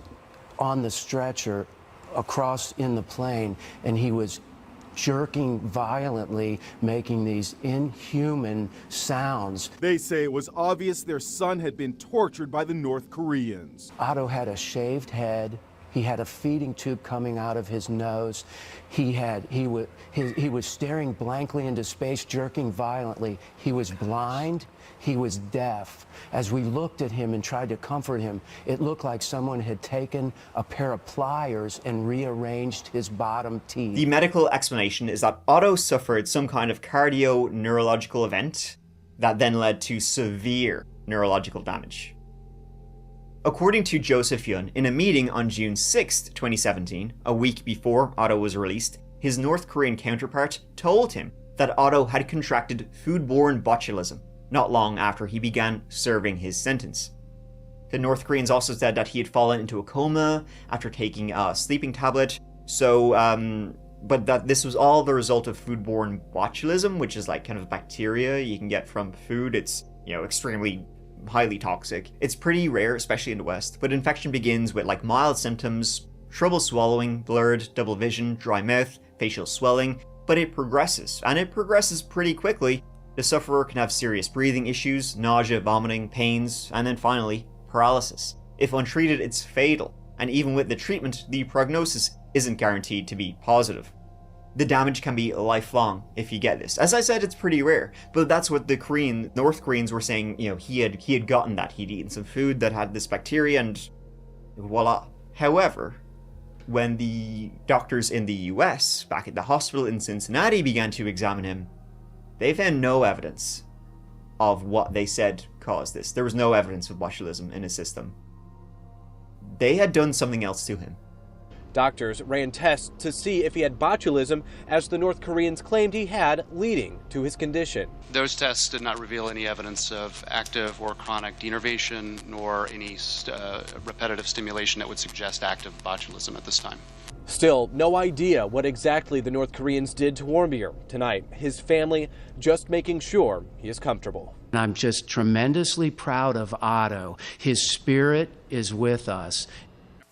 on the stretcher across in the plane, and he was jerking violently, making these inhuman sounds. They say it was obvious their son had been tortured by the North Koreans. Otto had a shaved head. He had a feeding tube coming out of his nose. He was staring blankly into space, jerking violently. He was blind. He was deaf. As we looked at him and tried to comfort him, it looked like someone had taken a pair of pliers and rearranged his bottom teeth. The medical explanation is that Otto suffered some kind of cardio-neurological event that then led to severe neurological damage. According to Joseph Yun, in a meeting on June 6, 2017, a week before Otto was released, his North Korean counterpart told him that Otto had contracted foodborne botulism not long after he began serving his sentence. The North Koreans also said that he had fallen into a coma after taking a sleeping tablet, but that this was all the result of foodborne botulism, which is like kind of bacteria you can get from food. It's, extremely highly toxic. It's pretty rare, especially in the West, but infection begins with like mild symptoms, trouble swallowing, blurred, double vision, dry mouth, facial swelling, but it progresses, and it progresses pretty quickly. The sufferer can have serious breathing issues, nausea, vomiting, pains, and then finally, paralysis. If untreated, it's fatal, and even with the treatment, the prognosis isn't guaranteed to be positive. The damage can be lifelong if you get this. As I said, it's pretty rare, but that's what the North Koreans were saying. He had gotten that. He'd eaten some food that had this bacteria, and voila. However, when the doctors in the US, back at the hospital in Cincinnati, began to examine him, they found no evidence of what they said caused this. There was no evidence of botulism in his system. They had done something else to him. Doctors ran tests to see if he had botulism, as the North Koreans claimed he had, leading to his condition. Those tests did not reveal any evidence of active or chronic denervation, nor any repetitive stimulation that would suggest active botulism at this time. Still, no idea what exactly the North Koreans did to Warmbier tonight. His family just making sure he is comfortable. I'm just tremendously proud of Otto. His spirit is with us.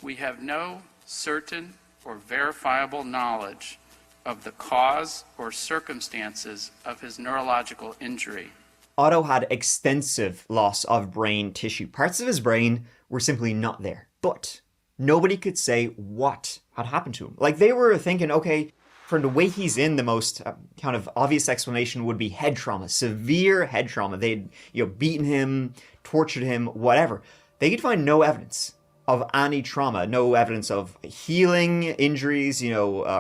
We have no certain or verifiable knowledge of the cause or circumstances of his neurological injury. Otto had extensive loss of brain tissue. Parts of his brain were simply not there. But nobody could say what had happened to him. Like, they were thinking, okay, from the way he's in, the most kind of obvious explanation would be head trauma, severe head trauma. They'd, beaten him, tortured him, whatever. They could find no evidence of any trauma, no evidence of healing injuries,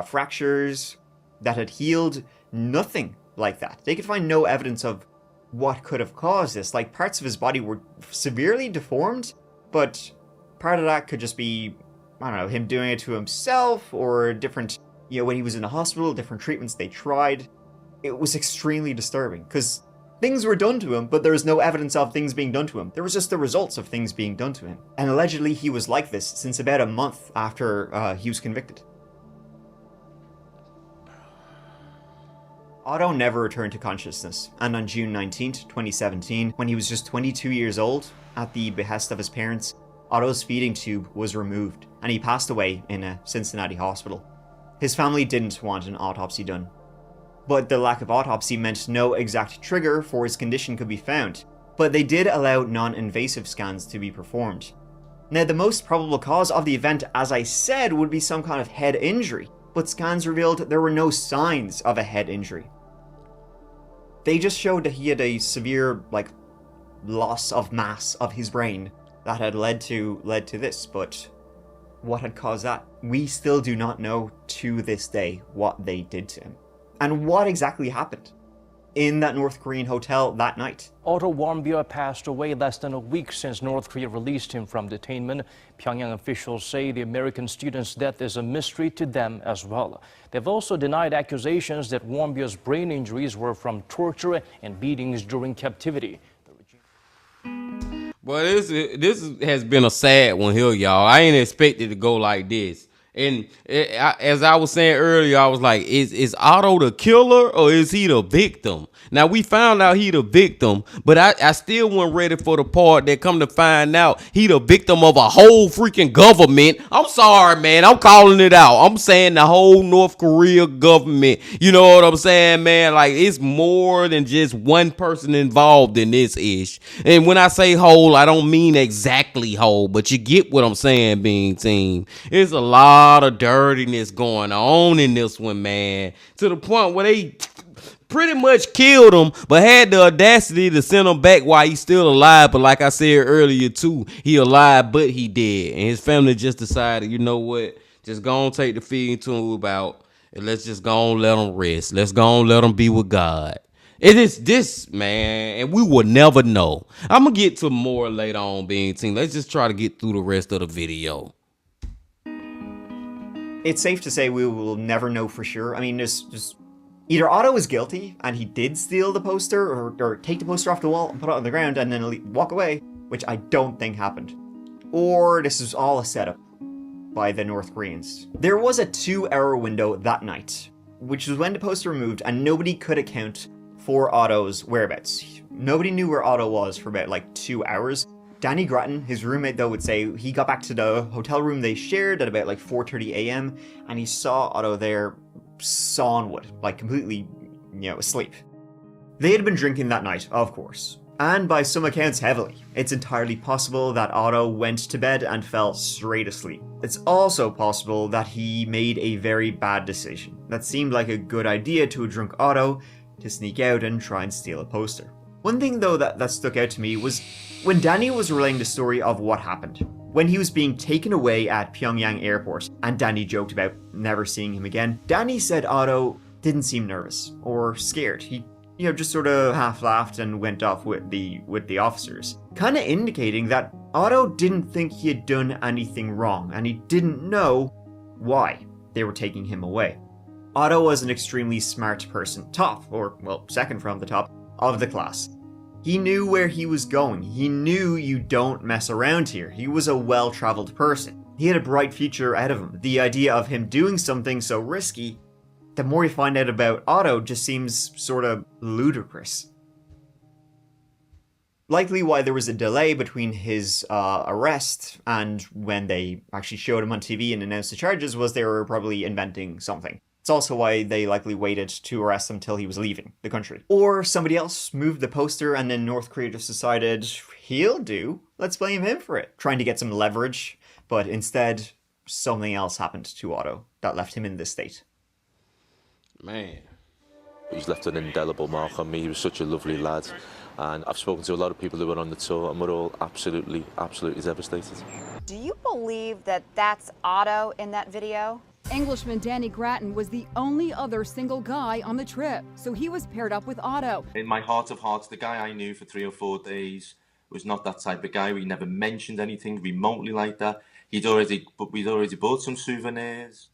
fractures that had healed, nothing like that. They could find no evidence of what could have caused this. Like, parts of his body were severely deformed, but part of that could just be, him doing it to himself, or different, when he was in the hospital, different treatments they tried. It was extremely disturbing, because things were done to him, but there was no evidence of things being done to him. There was just the results of things being done to him. And allegedly he was like this since about a month after he was convicted. Otto never returned to consciousness, and on June 19th, 2017, when he was just 22 years old, at the behest of his parents, Otto's feeding tube was removed, and he passed away in a Cincinnati hospital. His family didn't want an autopsy done, but the lack of autopsy meant no exact trigger for his condition could be found, but they did allow non-invasive scans to be performed. Now, the most probable cause of the event, as I said, would be some kind of head injury, but scans revealed there were no signs of a head injury. They just showed that he had a severe, loss of mass of his brain that had led to this, but what had caused that? We still do not know to this day what they did to him. And what exactly happened? in that North Korean hotel that night. Otto Warmbier passed away less than a week since North Korea released him from detainment. Pyongyang officials say the American student's death is a mystery to them as well. They've also denied accusations that Warmbier's brain injuries were from torture and beatings during captivity. Well, this has been a sad one here, y'all. I ain't expected to go like this. And as I was saying earlier, I was like, is Otto the killer or is he the victim? Now, we found out he the victim, but I still wasn't ready for the part that come to find out he the victim of a whole freaking government. I'm sorry, man. I'm calling it out. I'm saying the whole North Korea government. You know what I'm saying, man? Like, it's more than just one person involved in this ish. And when I say whole, I don't mean exactly whole, but you get what I'm saying, being team. It's a lot of dirtiness going on in this one, man, to the point where they pretty much killed him, but had the audacity to send him back while he's still alive. But like I said earlier too, he alive, but he dead. And his family just decided, you know what, just go on, take the feeding tube out, and let's just go on, let him rest. Let's go on, let him be with God. It is this, man, and we will never know. I'm gonna get to more later on, being team. Let's just try to get through the rest of the video. It's safe to say we will never know for sure. I mean, just either Otto is guilty and he did steal the poster or take the poster off the wall and put it on the ground and then walk away, which I don't think happened. Or this is all a setup by the North Koreans. There was a 2-hour window that night, which was when the poster removed, and nobody could account for Otto's whereabouts. Nobody knew where Otto was for about like 2 hours. Danny Grattan, his roommate, though, would say he got back to the hotel room they shared at about like 4:30 a.m. and he saw Otto there sawnwood, like completely, asleep. They had been drinking that night, of course, and by some accounts heavily. It's entirely possible that Otto went to bed and fell straight asleep. It's also possible that he made a very bad decision. That seemed like a good idea to a drunk Otto to sneak out and try and steal a poster. One thing though that stuck out to me was when Danny was relaying the story of what happened. When he was being taken away at Pyongyang airport and Danny joked about never seeing him again, Danny said Otto didn't seem nervous or scared. He, just sort of half laughed and went off with the officers. Kinda indicating that Otto didn't think he had done anything wrong and he didn't know why they were taking him away. Otto was an extremely smart person, second from the top of the class. He knew where he was going. He knew you don't mess around here. He was a well-traveled person. He had a bright future ahead of him. The idea of him doing something so risky, the more you find out about Otto, just seems sort of ludicrous. Likely why there was a delay between his arrest and when they actually showed him on TV and announced the charges was they were probably inventing something. It's also why they likely waited to arrest him till he was leaving the country. Or somebody else moved the poster and then North Korea just decided, he'll do, let's blame him for it. Trying to get some leverage, but instead something else happened to Otto that left him in this state. Man. He's left an indelible mark on me. He was such a lovely lad. And I've spoken to a lot of people who were on the tour and we're all absolutely devastated. Do you believe that that's Otto in that video? Englishman Danny Grattan was the only other single guy on the trip, so he was paired up with Otto. In my heart of hearts, the guy I knew for 3 or 4 days was not that type of guy. We never mentioned anything remotely like that. We'd already bought some souvenirs.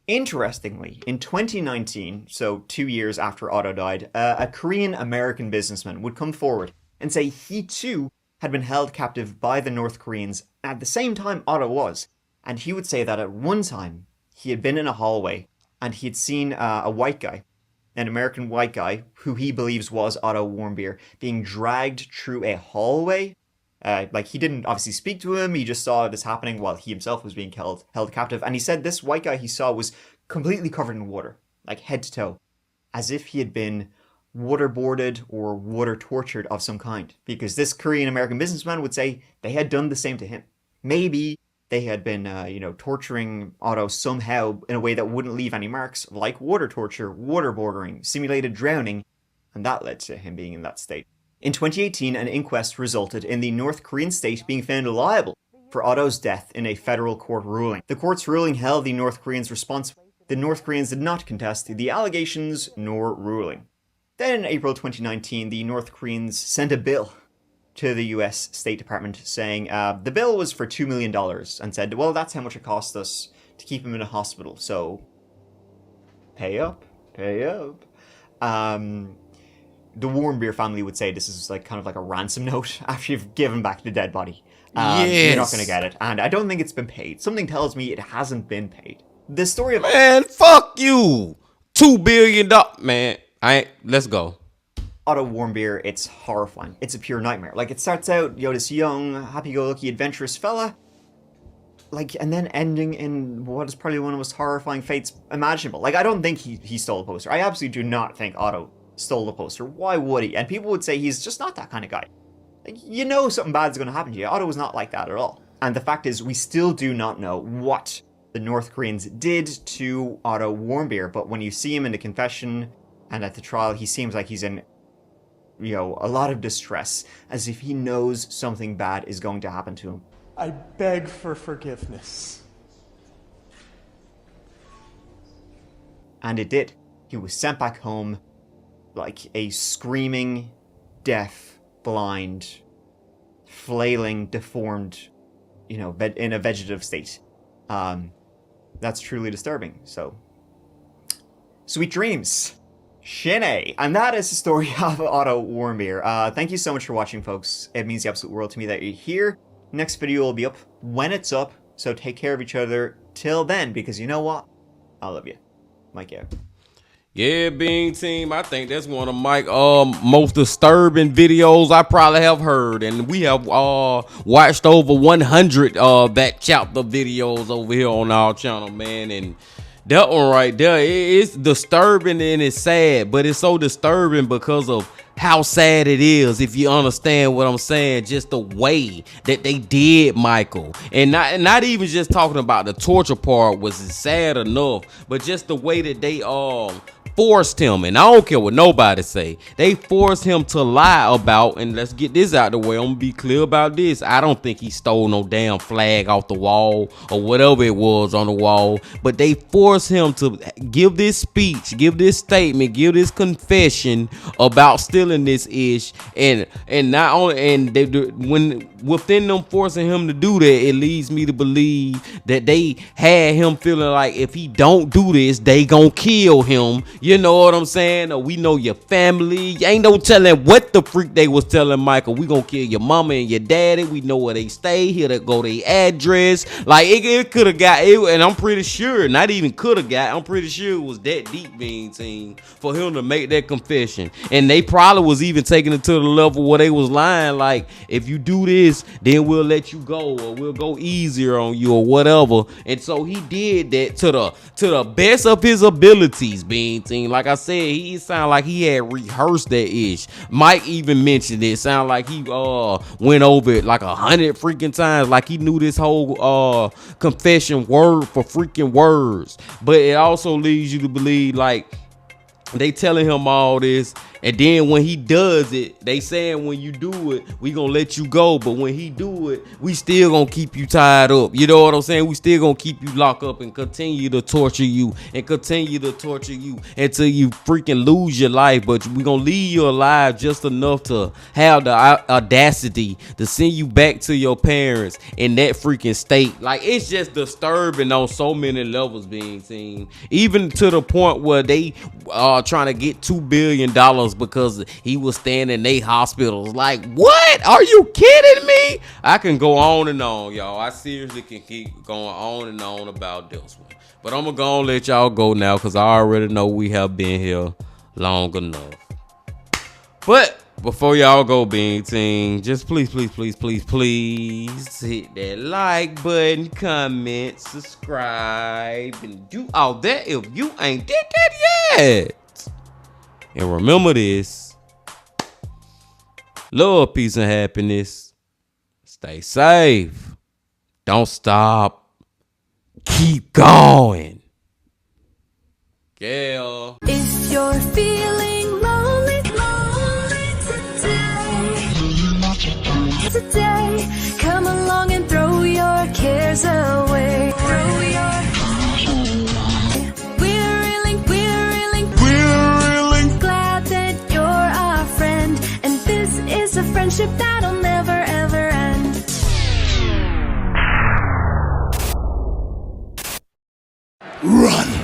Interestingly, in 2019, so 2 years after Otto died, a Korean-American businessman would come forward and say he too had been held captive by the North Koreans at the same time Otto was. And he would say that at one time, he had been in a hallway and he had seen a white guy, an American white guy, who he believes was Otto Warmbier, being dragged through a hallway. He didn't obviously speak to him, he just saw this happening while he himself was being held captive. And he said this white guy he saw was completely covered in water, like head to toe, as if he had been waterboarded or water tortured of some kind. Because this Korean-American businessman would say they had done the same to him. Maybe they had been, torturing Otto somehow in a way that wouldn't leave any marks, like water torture, waterboarding, simulated drowning, and that led to him being in that state. In 2018, an inquest resulted in the North Korean state being found liable for Otto's death in a federal court ruling. The court's ruling held the North Koreans responsible the North Koreans did not contest the allegations nor ruling. Then in April 2019, the North Koreans sent a bill to the US State Department saying the bill was for $2 million and said, well, that's how much it cost us to keep him in a hospital, so pay up, pay up. The Warmbier family would say this is like kind of like a ransom note after you've given back the dead body. Yes. You're not going to get it, and I don't think it's been paid. Something tells me it hasn't been paid. The story of... Man, fuck you! $2 billion, man. Let's go. Otto Warmbier, it's horrifying. It's a pure nightmare. Like, it starts out, this young, happy-go-lucky, adventurous fella, and then ending in what is probably one of the most horrifying fates imaginable. Like, I don't think he stole the poster. I absolutely do not think Otto stole the poster. Why would he? And people would say he's just not that kind of guy. Like, something bad's going to happen to you. Otto was not like that at all. And the fact is, we still do not know what the North Koreans did to Otto Warmbier, but when you see him in the confession and at the trial, he seems like he's in, a lot of distress, as if he knows something bad is going to happen to him. I beg for forgiveness. And it did. He was sent back home like a screaming, deaf, blind, flailing, deformed, in a vegetative state. That's truly disturbing. So, sweet dreams, Shinee. And that is the story of Otto Warmbier. Thank you so much for watching, folks. It means the absolute world to me that you're here. Next video will be up when it's up, so take care of each other till then, because you know what? I love you. Mike out. Yeah, Bean Team, I think that's one of Mike's most disturbing videos I probably have heard. And we have watched over 100 that chapter videos over here on our channel, man. And that one right there, it's disturbing and it's sad. But it's so disturbing because of how sad it is, if you understand what I'm saying. Just the way that they did Michael. And not even just talking about the torture part was sad enough, but just the way that they forced him, and I don't care what nobody say, they forced him to lie about, and let's get this out the way, I'm gonna be clear about this, I don't think he stole no damn flag off the wall or whatever it was on the wall, but they forced him to give this speech, give this statement, give this confession about stealing this ish, and not only, and they, when within them forcing him to do that, it leads me to believe that they had him feeling like if he don't do this, they gonna kill him. You know what I'm saying? Or we know your family. Ain't no telling what the freak they was telling Michael. We gonna kill your mama and your daddy. We know where they stay. Here to go their address. Like it could have got it, and I'm pretty sure, not even could have got, I'm pretty sure it was that deep, Bean Team, for him to make that confession. And they probably was even taking it to the level where they was lying, like, if you do this, then we'll let you go, or we'll go easier on you, or whatever. And so he did that to the best of his abilities, Bean Team. Like I said, he sounded like he had rehearsed that ish. Mike even mentioned it. Sound like he went over it like 100 freaking times, like he knew this whole confession word for freaking words. But it also leads you to believe like they telling him all this, and then when he does it, they saying when you do it, we gonna let you go, but when he do it, we still gonna keep you tied up. You know what I'm saying? We still gonna keep you locked up and continue to torture you and continue to torture you until you freaking lose your life. But we gonna leave you alive just enough to have the audacity to send you back to your parents in that freaking state. Like, it's just disturbing on so many levels, Being Seen, even to the point where they are trying to get $2 billion because he was staying in their hospitals. Like, what? Are you kidding me? I can go on and on, y'all. I seriously can keep going on and on about this one. But I'm gonna go and let y'all go now, because I already know we have been here long enough. But before y'all go, Bean Team, just please hit that like button, comment, subscribe, and do all that if you ain't did that yet. And remember this: love, peace, and happiness. Stay safe. Don't stop. Keep going. Yeah. If you're feeling lonely today, come along and throw your cares away. Run!